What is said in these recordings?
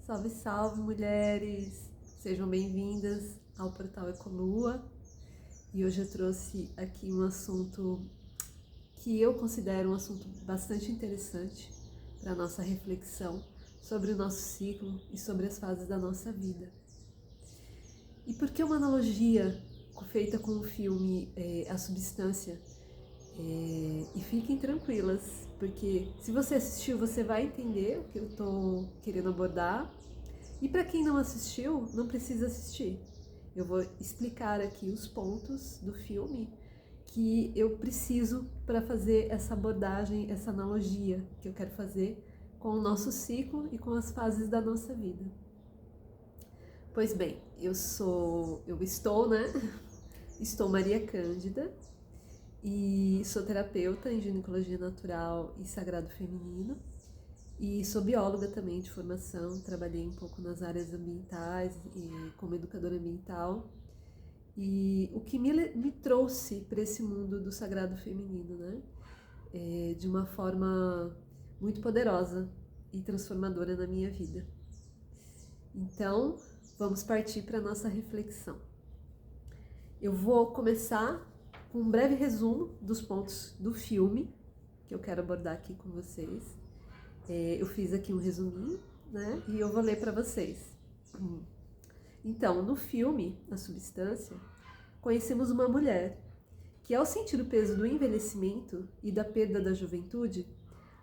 Salve, salve, mulheres! Sejam bem-vindas ao Portal Ecolua. E hoje eu trouxe aqui um assunto que eu considero um assunto bastante interessante para a nossa reflexão sobre o nosso ciclo e sobre as fases da nossa vida. E por que uma analogia feita com o filme A Substância? E fiquem tranquilas, porque se você assistiu, você vai entender o que eu estou querendo abordar. E para quem não assistiu, não precisa assistir. Eu vou explicar aqui os pontos do filme que eu preciso para fazer essa abordagem, essa analogia que eu quero fazer com o nosso ciclo e com as fases da nossa vida. Pois bem, Estou Maria Cândida e sou terapeuta em ginecologia natural e sagrado feminino. E sou bióloga também de formação, trabalhei um pouco nas áreas ambientais e como educadora ambiental. E o que me trouxe para esse mundo do sagrado feminino, né? De uma forma muito poderosa e transformadora na minha vida. Então, vamos partir para a nossa reflexão. Eu vou começar com um breve resumo dos pontos do filme que eu quero abordar aqui com vocês. Eu fiz aqui um resuminho, né? E eu vou ler para vocês. Então, no filme, A Substância, conhecemos uma mulher que, ao sentir o peso do envelhecimento e da perda da juventude,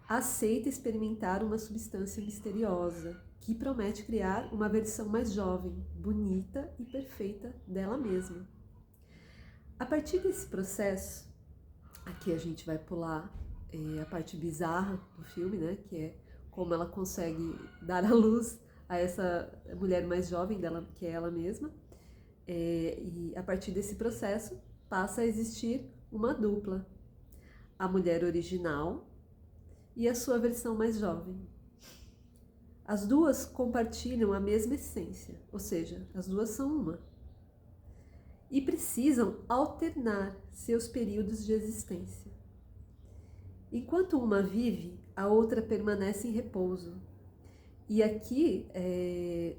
aceita experimentar uma substância misteriosa que promete criar uma versão mais jovem, bonita e perfeita dela mesma. A partir desse processo, aqui a gente vai pular a parte bizarra do filme, né, que é como ela consegue dar à luz a essa mulher mais jovem dela, que é ela mesma. E a partir desse processo passa a existir uma dupla, a mulher original e a sua versão mais jovem. As duas compartilham a mesma essência, ou seja, as duas são uma. E precisam alternar seus períodos de existência. Enquanto uma vive, a outra permanece em repouso. E aqui,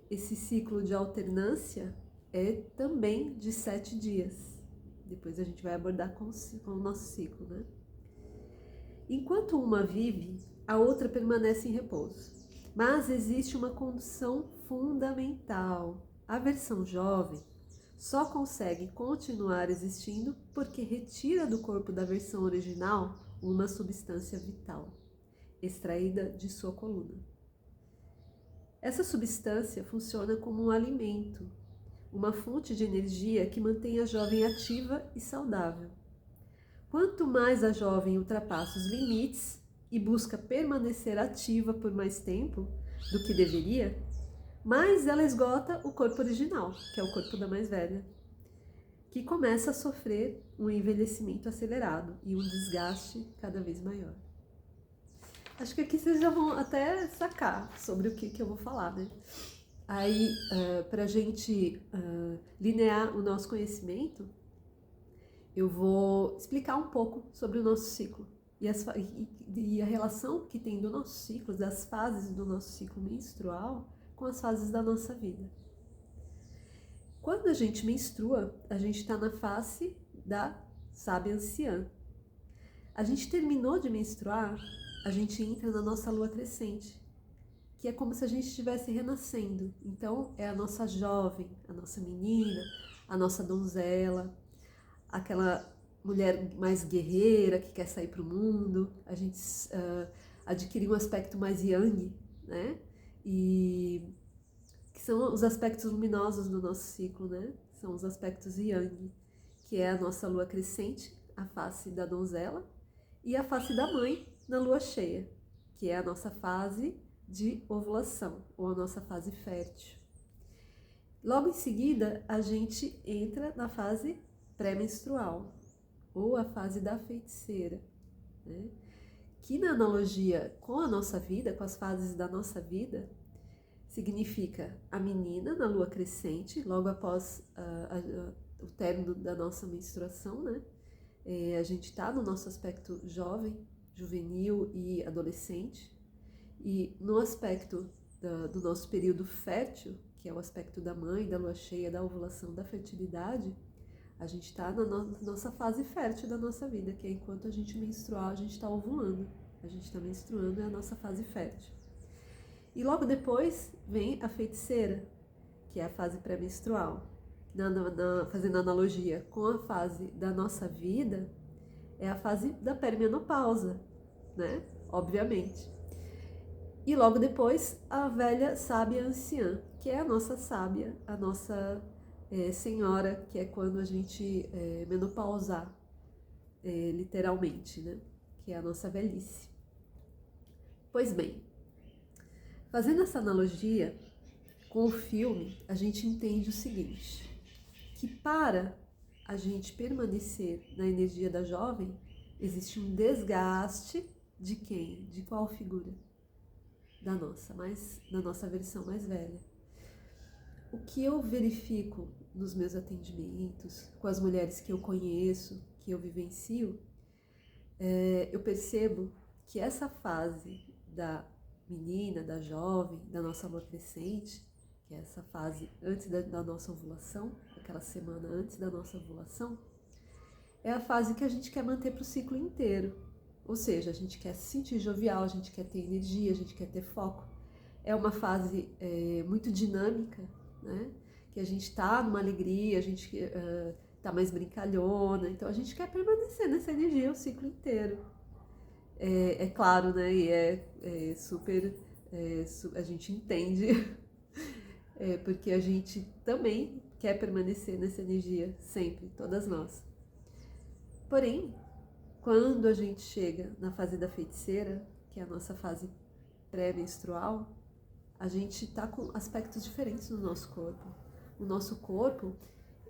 esse ciclo de alternância é também de 7 dias. Depois a gente vai abordar com o nosso ciclo, né? Enquanto uma vive, a outra permanece em repouso. Mas existe uma condição fundamental. A versão jovem só consegue continuar existindo porque retira do corpo da versão original uma substância vital, extraída de sua coluna. Essa substância funciona como um alimento, uma fonte de energia que mantém a jovem ativa e saudável. Quanto mais a jovem ultrapassa os limites e busca permanecer ativa por mais tempo do que deveria, mais ela esgota o corpo original, que é o corpo da mais velha, que começa a sofrer um envelhecimento acelerado e um desgaste cada vez maior. Acho que aqui vocês já vão até sacar sobre o que eu vou falar, né? Aí, para a gente linear o nosso conhecimento, eu vou explicar um pouco sobre o nosso ciclo e a relação que tem do nosso ciclo, das fases do nosso ciclo menstrual com as fases da nossa vida. Quando a gente menstrua, a gente está na fase da sábia anciã. A gente terminou de menstruar, a gente entra na nossa lua crescente, que é como se a gente estivesse renascendo. Então, é a nossa jovem, a nossa menina, a nossa donzela, aquela mulher mais guerreira que quer sair para o mundo. A gente adquire um aspecto mais yang, né? E que são os aspectos luminosos do nosso ciclo, né? São os aspectos yang, que é a nossa lua crescente, a face da donzela, e a face da mãe na lua cheia, que é a nossa fase de ovulação, ou a nossa fase fértil. Logo em seguida, a gente entra na fase pré-menstrual, ou a fase da feiticeira, né? Que na analogia com a nossa vida, com as fases da nossa vida, significa a menina na lua crescente, logo após o término da nossa menstruação, né? A gente está no nosso aspecto jovem, juvenil e adolescente. E no aspecto do nosso período fértil, que é o aspecto da mãe, da lua cheia, da ovulação, da fertilidade, a gente está na nossa fase fértil da nossa vida, que é enquanto a gente menstruar, a gente está ovulando. A gente está menstruando, é a nossa fase fértil. E logo depois vem a feiticeira, que é a fase pré-menstrual. Fazendo analogia com a fase da nossa vida, é a fase da perimenopausa, né? Obviamente. E logo depois, a velha sábia anciã, que é a nossa sábia, a nossa senhora, que é quando a gente menopausar, literalmente, né? Que é a nossa velhice. Pois bem, fazendo essa analogia com o filme, a gente entende o seguinte, que para a gente permanecer na energia da jovem, existe um desgaste de quem? De qual figura? Da nossa versão mais velha. O que eu verifico nos meus atendimentos, com as mulheres que eu conheço, que eu vivencio, eu percebo que essa fase da menina, da jovem, da nossa lua crescente, que é essa fase antes da nossa ovulação, aquela semana antes da nossa ovulação, é a fase que a gente quer manter para o ciclo inteiro. Ou seja, a gente quer se sentir jovial, a gente quer ter energia, a gente quer ter foco. É uma fase muito dinâmica, né? Que a gente está numa alegria, a gente está mais brincalhona, então a gente quer permanecer nessa energia o ciclo inteiro. É claro, né? E super... a gente entende, porque a gente também quer permanecer nessa energia sempre, todas nós. Porém, quando a gente chega na fase da feiticeira, que é a nossa fase pré-menstrual, a gente está com aspectos diferentes no nosso corpo. O nosso corpo,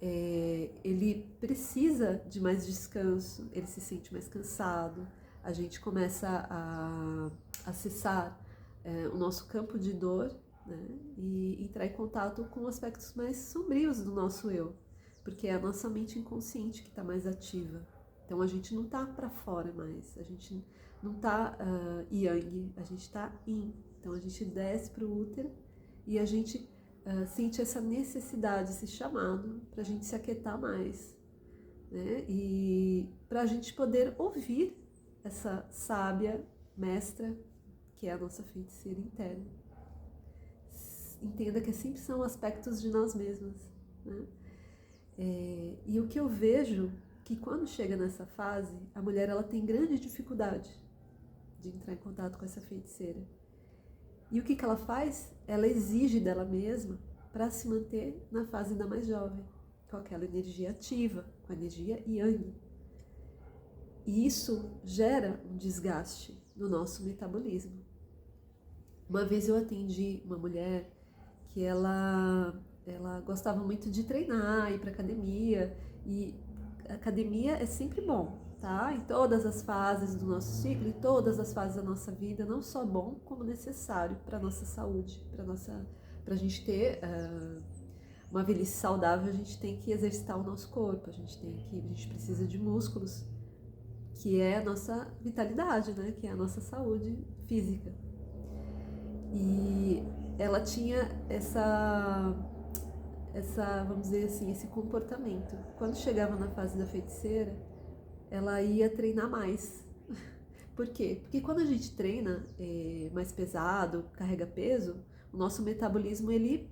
ele precisa de mais descanso, ele se sente mais cansado, a gente começa a acessar o nosso campo de dor, né, e entrar em contato com aspectos mais sombrios do nosso eu, porque é a nossa mente inconsciente que está mais ativa. Então a gente não está para fora mais, a gente não está yang, a gente está yin. Então a gente desce para o útero e a gente sente essa necessidade, esse chamado para a gente se aquietar mais, né? E para a gente poder ouvir essa sábia mestra que é a nossa feiticeira interna. Entenda que sempre são aspectos de nós mesmas, né? E o que eu vejo que quando chega nessa fase, a mulher ela tem grande dificuldade de entrar em contato com essa feiticeira. E o que ela faz? Ela exige dela mesma para se manter na fase ainda mais jovem, com aquela energia ativa, com a energia yang. E isso gera um desgaste no nosso metabolismo. Uma vez eu atendi uma mulher que ela gostava muito de treinar, ir para academia, e academia é sempre bom, tá? Em todas as fases do nosso ciclo, em todas as fases da nossa vida, não só bom, como necessário para a nossa saúde, para a gente ter uma velhice saudável, a gente tem que exercitar o nosso corpo, a gente precisa de músculos, que é a nossa vitalidade, né? Que é a nossa saúde física. E ela tinha vamos dizer assim, esse comportamento. Quando chegava na fase da feiticeira, ela ia treinar mais. Por quê? Porque quando a gente treina mais pesado, carrega peso, o nosso metabolismo ele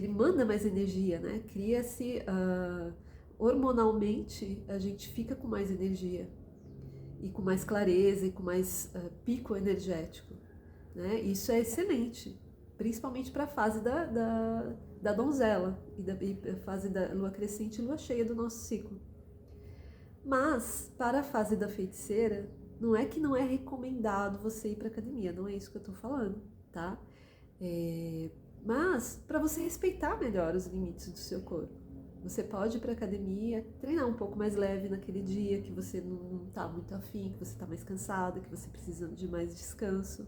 manda mais energia, né? Cria-se hormonalmente, a gente fica com mais energia e com mais clareza e com mais pico energético, né? Isso é excelente, principalmente para a fase da donzela e a fase da lua crescente e lua cheia do nosso ciclo. Mas para a fase da feiticeira, não é que não é recomendado você ir para academia, não é isso que eu estou falando, tá? Mas para você respeitar melhor os limites do seu corpo. Você pode ir para academia, treinar um pouco mais leve naquele dia que você não está muito afim, que você está mais cansada, que você precisa de mais descanso.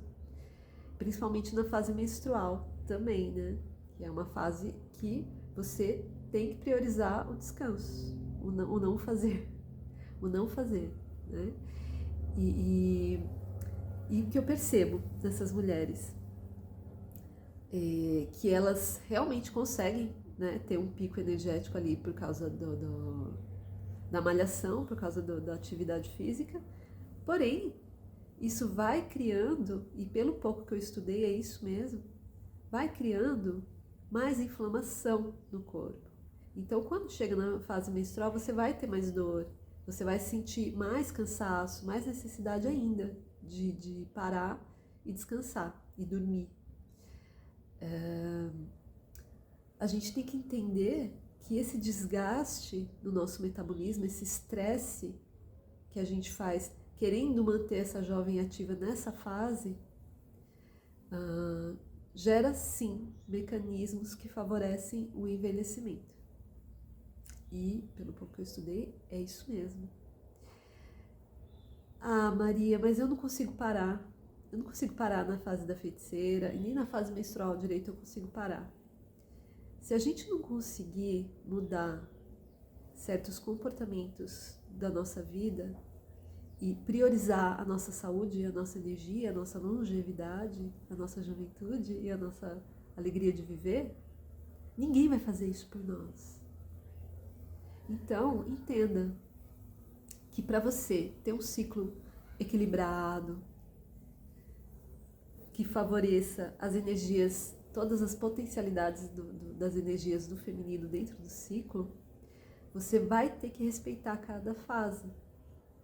Principalmente na fase menstrual também, né? Que é uma fase que você tem que priorizar o descanso, o não fazer, né? E o que eu percebo dessas mulheres que elas realmente conseguem, né, ter um pico energético ali por causa da malhação, por causa da atividade física. Porém, isso vai criando, e pelo pouco que eu estudei é isso mesmo, vai criando mais inflamação no corpo. Então, quando chega na fase menstrual, você vai ter mais dor, você vai sentir mais cansaço, mais necessidade ainda de parar e descansar e dormir. A gente tem que entender que esse desgaste no nosso metabolismo, esse estresse que a gente faz querendo manter essa jovem ativa nessa fase, gera sim mecanismos que favorecem o envelhecimento. E, pelo pouco que eu estudei, é isso mesmo. Ah, Maria, mas eu não consigo parar. Eu não consigo parar na fase da feiticeira, e nem na fase menstrual direito eu consigo parar. Se a gente não conseguir mudar certos comportamentos da nossa vida e priorizar a nossa saúde, a nossa energia, a nossa longevidade, a nossa juventude e a nossa alegria de viver, ninguém vai fazer isso por nós. Então, entenda que para você ter um ciclo equilibrado, que favoreça as energias, todas as potencialidades das energias do feminino dentro do ciclo, você vai ter que respeitar cada fase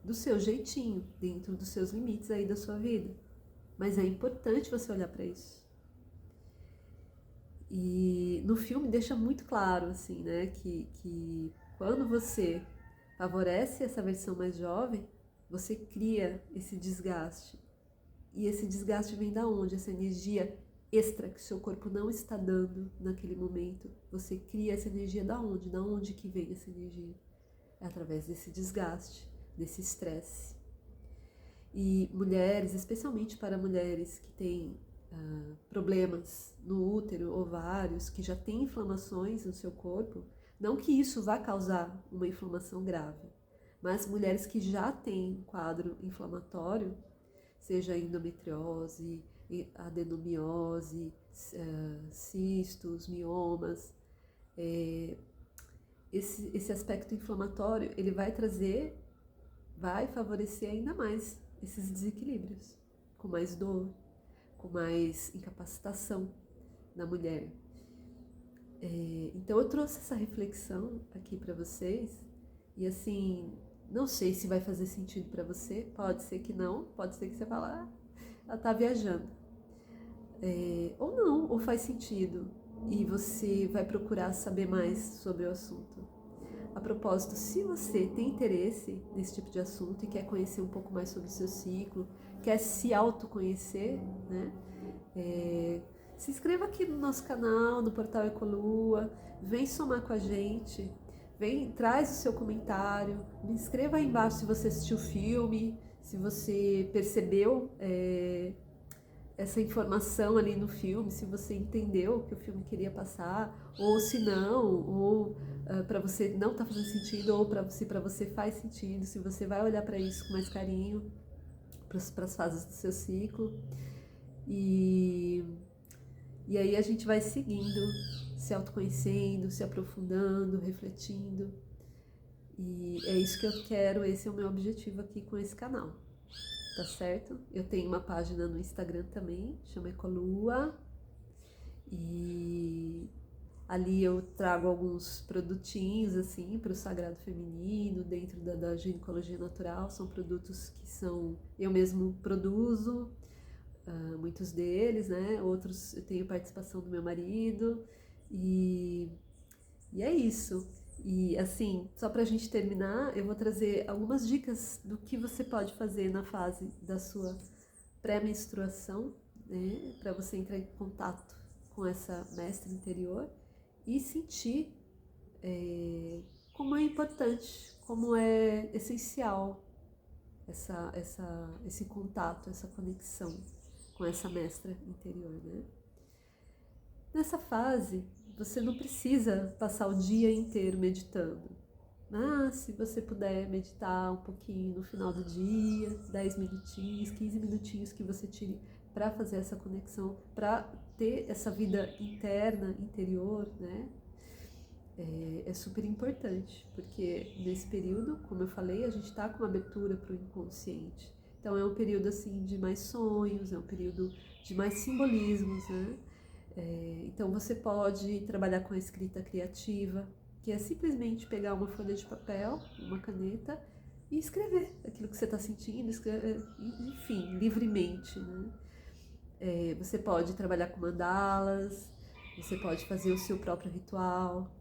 do seu jeitinho, dentro dos seus limites aí da sua vida. Mas é importante você olhar para isso. E no filme deixa muito claro, assim, né, que quando você favorece essa versão mais jovem, você cria esse desgaste. E esse desgaste vem da onde? Essa energia extra que o seu corpo não está dando naquele momento. Você cria essa energia da onde? Da onde que vem essa energia? É através desse desgaste, desse estresse. E mulheres, especialmente para mulheres que têm problemas no útero, ovários, que já têm inflamações no seu corpo, não que isso vá causar uma inflamação grave, mas mulheres que já têm um quadro inflamatório, seja endometriose, adenomiose, cistos, miomas, esse aspecto inflamatório, ele vai favorecer ainda mais esses desequilíbrios, com mais dor, com mais incapacitação na mulher. Então eu trouxe essa reflexão aqui para vocês, e assim, não sei se vai fazer sentido para você, pode ser que não, pode ser que você fale, ela tá viajando. Ou não, ou faz sentido, e você vai procurar saber mais sobre o assunto. A propósito, se você tem interesse nesse tipo de assunto e quer conhecer um pouco mais sobre o seu ciclo, quer se autoconhecer, né? Se inscreva aqui no nosso canal, no portal Ecolua, vem somar com a gente, traz o seu comentário, me inscreva aí embaixo se você assistiu o filme, se você percebeu essa informação ali no filme, se você entendeu o que o filme queria passar, ou se não, ou para você não está fazendo sentido, ou se para você faz sentido, se você vai olhar para isso com mais carinho, para as fases do seu ciclo. E aí a gente vai seguindo, se autoconhecendo, se aprofundando, refletindo. E é isso que eu quero, esse é o meu objetivo aqui com esse canal. Tá certo? Eu tenho uma página no Instagram também, chama Ecolua, e ali eu trago alguns produtinhos assim para o sagrado feminino, dentro da ginecologia natural. São produtos que eu mesmo produzo, muitos deles, né? Outros eu tenho participação do meu marido, e é isso. E assim, só pra gente terminar, eu vou trazer algumas dicas do que você pode fazer na fase da sua pré-menstruação, né? Para você entrar em contato com essa mestra interior e sentir como é importante, como é essencial esse contato, essa conexão com essa mestra interior, né? Nessa fase, você não precisa passar o dia inteiro meditando. Mas se você puder meditar um pouquinho no final do dia, 10 minutinhos, 15 minutinhos que você tire para fazer essa conexão, para ter essa vida interna, interior, né? É super importante, porque nesse período, como eu falei, a gente está com uma abertura para o inconsciente. Então é um período assim de mais sonhos, é um período de mais simbolismos, né? Então você pode trabalhar com a escrita criativa, que é simplesmente pegar uma folha de papel, uma caneta e escrever aquilo que você está sentindo, escrever, enfim, livremente, né? Você pode trabalhar com mandalas, você pode fazer o seu próprio ritual.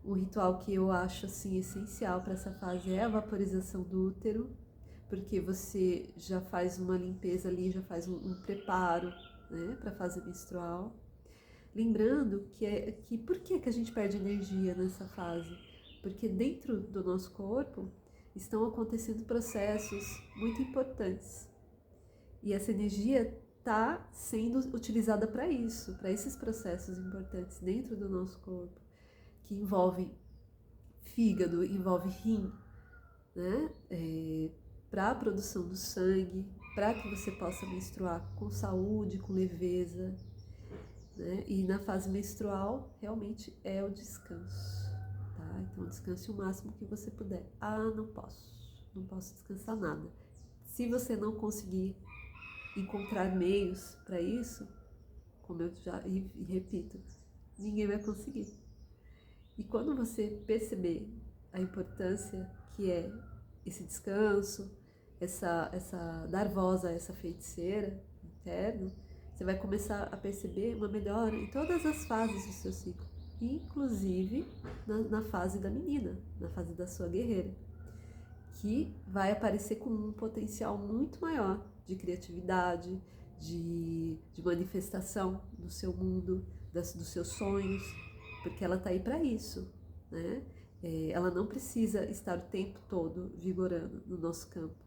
Um ritual que eu acho assim essencial para essa fase é a vaporização do útero, porque você já faz uma limpeza ali, já faz um preparo, né, para a fase menstrual. Lembrando que por que a gente perde energia nessa fase? Porque dentro do nosso corpo estão acontecendo processos muito importantes. E essa energia está sendo utilizada para isso, para esses processos importantes dentro do nosso corpo, que envolvem fígado, envolve rim, né? Para a produção do sangue, para que você possa menstruar com saúde, com leveza, né? E na fase menstrual, realmente é o descanso, tá? Então descanse o máximo que você puder. Ah, não posso descansar nada. Se você não conseguir encontrar meios para isso, como eu já e repito, ninguém vai conseguir. E quando você perceber a importância que é esse descanso, essa dar voz a essa feiticeira interna, você vai começar a perceber uma melhora em todas as fases do seu ciclo, inclusive na fase da menina, na fase da sua guerreira, que vai aparecer com um potencial muito maior de criatividade, de manifestação do seu mundo, dos seus sonhos, porque ela está aí para isso, né? Ela não precisa estar o tempo todo vigorando no nosso campo,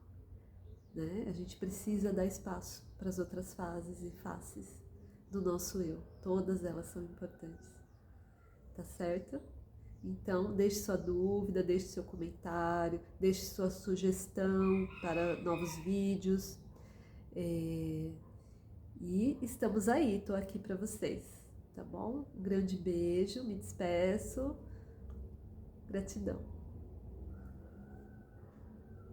né? A gente precisa dar espaço para as outras fases e faces do nosso eu. Todas elas são importantes, tá certo? Então, deixe sua dúvida, deixe seu comentário, deixe sua sugestão para novos vídeos. E estamos aí, estou aqui para vocês, tá bom? Um grande beijo, me despeço. Gratidão.